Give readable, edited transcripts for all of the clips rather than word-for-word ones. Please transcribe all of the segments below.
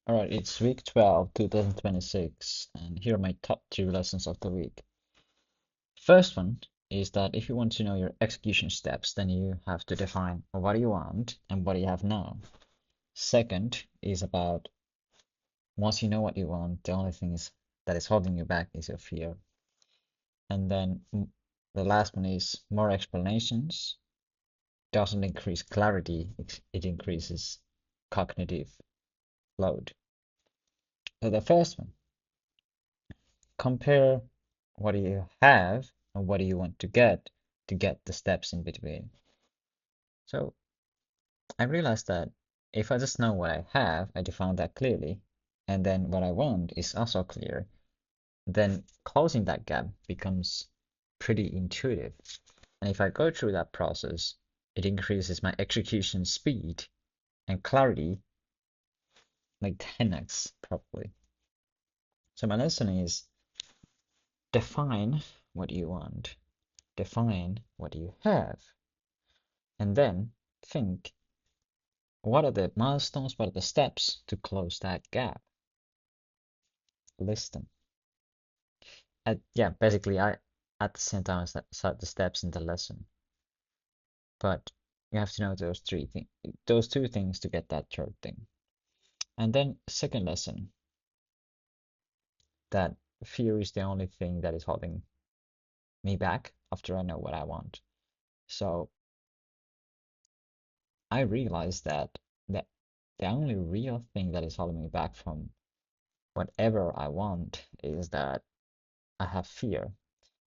All right, it's week 12, 2026, and here are my top 2 lessons of the week. First one is that if you want to know your execution steps, then you have to define what do you want and what do you have now. Second is about once you know what you want, the only thing is that is holding you back is your fear. And then the last one is more explanations doesn't increase clarity, it increases cognitive load. So the first one, compare what do you have and what do you want to get the steps in between. So I realized that if I just know what I have, I define that clearly, and then what I want is also clear, then closing that gap becomes pretty intuitive. And if I go through that process, it increases my execution speed and clarity like 10x probably. So my lesson is define what you want, define what you have, and then think what are the milestones, what are the steps to close that gap? List them. Yeah, basically, I at the same time I set the steps in the lesson, but you have to know those three things, those two things to get that third thing. And then second lesson, that fear is the only thing that is holding me back after I know what I want. So I realized that the only real thing that is holding me back from whatever I want is that I have fear.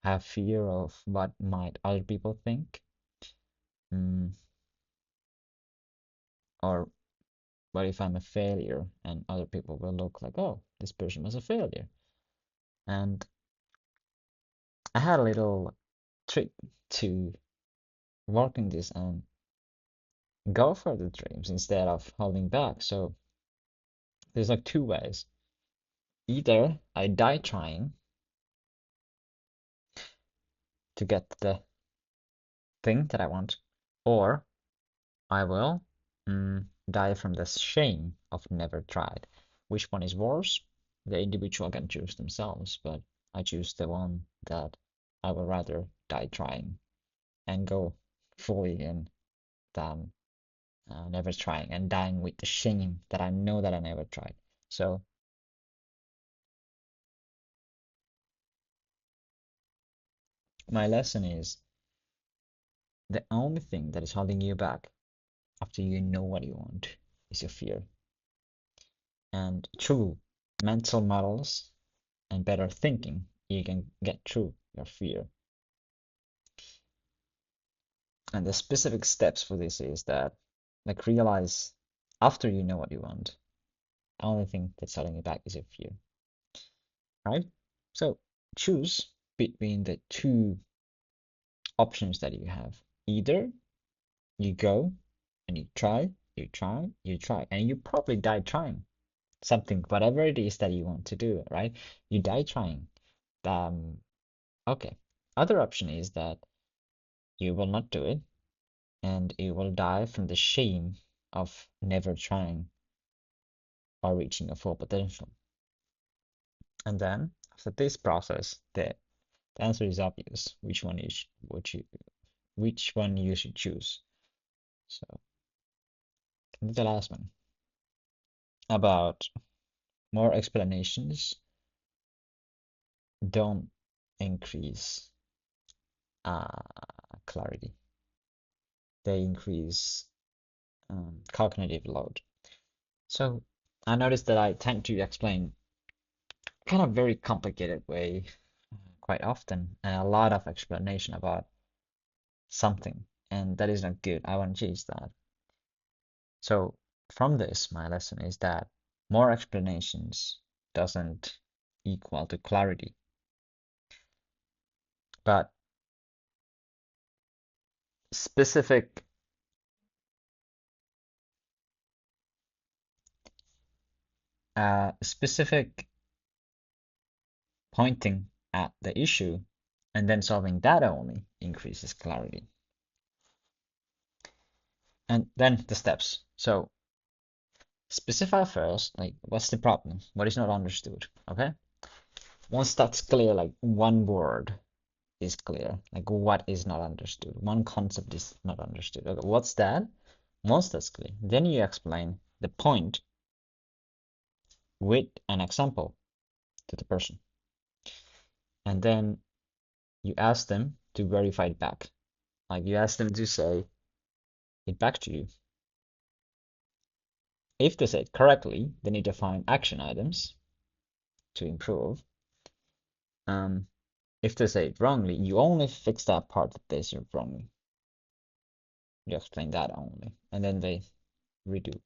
I have fear of what might other people think, mm, or what if I'm a failure and other people will look like, oh, this person was a failure. And I had a little trick to working this and go for the dreams instead of holding back. So there's like two ways. Either I die trying to get the thing that I want, or I will die from the shame of never tried. Which one is worse? The individual can choose themselves, but I choose the one that I would rather die trying and go fully in than never trying and dying with the shame that I know that I never tried. So my lesson is the only thing that is holding you back after you know what you want is your fear. And through mental models and better thinking, you can get through your fear. And the specific steps for this is that, like, realize after you know what you want, the only thing that's holding you back is your fear, right? So choose between the two options that you have. Either you go and you try, and you probably die trying something, whatever it is that you want to do, right? You die trying. Um, okay. Other option is that you will not do it and you will die from the shame of never trying or reaching your full potential. And then after this process, the answer is obvious. Which one you should choose. So the last one about more explanations don't increase clarity. They increase cognitive load. So I noticed that I tend to explain kind of very complicated way quite often, and a lot of explanation about something, and that is not good. I want to change that. So from this, my lesson is that more explanations doesn't equal to clarity, but specific specific pointing at the issue and then solving that only increases clarity. And then the steps. So specify first, like, what's the problem? What is not understood? Okay? Once that's clear, like one word is clear, like what is not understood, one concept is not understood. Okay, what's that? Once that's clear, then you explain the point with an example to the person. And then you ask them to verify it back. Like you ask them to say it back to you. If they say it correctly, they need to find action items to improve. Um, if they say it wrongly, you only fix that part that they said wrongly. You explain that only, and then they redo